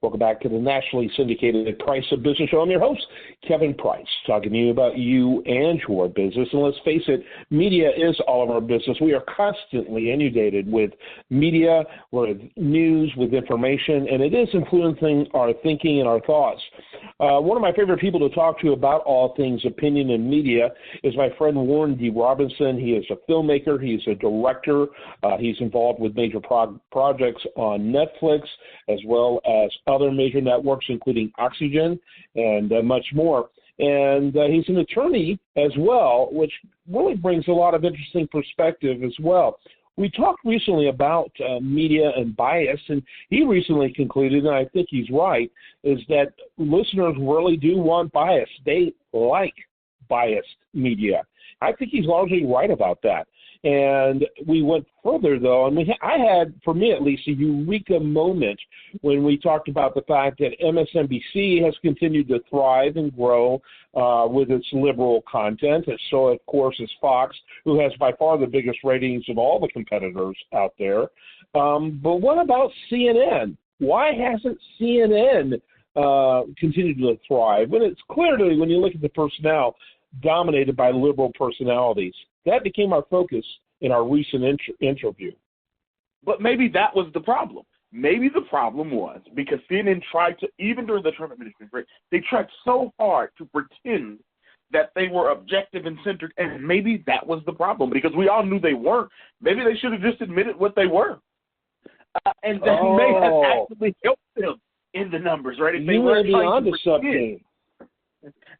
Welcome back to the nationally syndicated Price of Business Show. I'm your host, Kevin Price, talking to you about you and your business. And let's face it, media is all of our business. We are constantly inundated with media, with news, with information, and it is influencing our thinking and our thoughts. One of my favorite people to talk to about all things opinion and media is my friend Warren D. Robinson. He is a filmmaker. He's a director. He's involved with major projects on Netflix as well as other major networks, including Oxygen and much more. And he's an attorney as well, which really brings a lot of interesting perspective as well. We talked recently about media and bias, and he recently concluded, and I think he's right, is that listeners really do want bias. They like biased media. I think he's largely right about that. And we went further, though, and I had, for me at least, a eureka moment when we talked about the fact that MSNBC has continued to thrive and grow with its liberal content. And so, of course, is Fox, who has by far the biggest ratings of all the competitors out there. But what about CNN? Why hasn't CNN continued to thrive? When it's clearly, when you look at the personnel, dominated by liberal personalities. That became our focus in our recent interview. But maybe that was the problem. Maybe the problem was because CNN tried to, even during the Trump administration, they tried so hard to pretend that they were objective and centered, and maybe that was the problem because we all knew they weren't. Maybe they should have just admitted what they were. And that may have actually helped them in the numbers, right? If they may be onto something.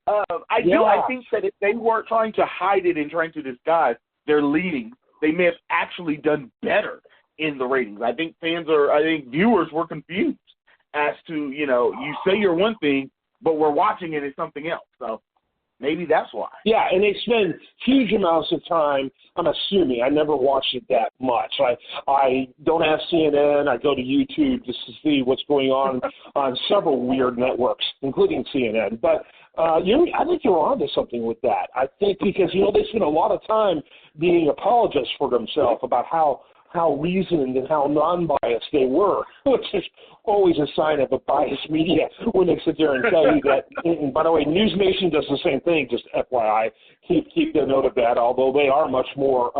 I think that if they weren't trying to hide it and trying to disguise their leading, they may have actually done better in the ratings. I think viewers were confused as to, you say you're one thing, but we're watching it as something else. So maybe that's why. Yeah, and they spend huge amounts of time, I'm assuming, I never watched it that much. I don't have CNN. I go to YouTube just to see what's going on several weird networks, including CNN. But I think you're onto something with that. I think because, they spend a lot of time being apologists for themselves about how reasoned and how non-biased they were, which is always a sign of a biased media when they sit there and tell you that. And by the way, News Nation does the same thing, just FYI. Keep the note of that, although they are much more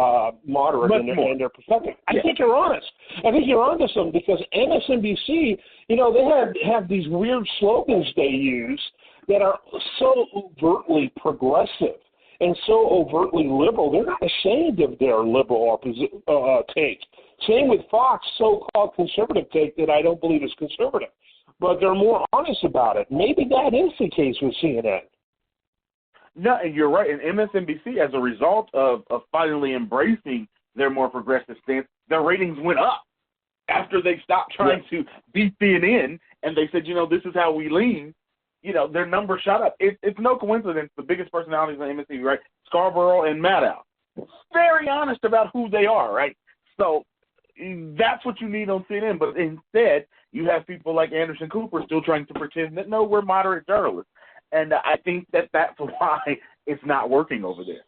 moderate in their perspective. I think you're honest. I think you're onto something because MSNBC, they have these weird slogans they use that are so overtly progressive and so overtly liberal. They're not ashamed of their liberal take. Same with Fox, so-called conservative take that I don't believe is conservative. But they're more honest about it. Maybe that is the case with CNN. No, and you're right. And MSNBC, as a result of finally embracing their more progressive stance, their ratings went up after they stopped trying to beat CNN and they said, this is how we lean. Their numbers shot up. It's no coincidence the biggest personalities on MSNBC, right? Scarborough and Maddow. Very honest about who they are, right? So that's what you need on CNN. But instead, you have people like Anderson Cooper still trying to pretend that, no, we're moderate journalists. And I think that's why it's not working over there.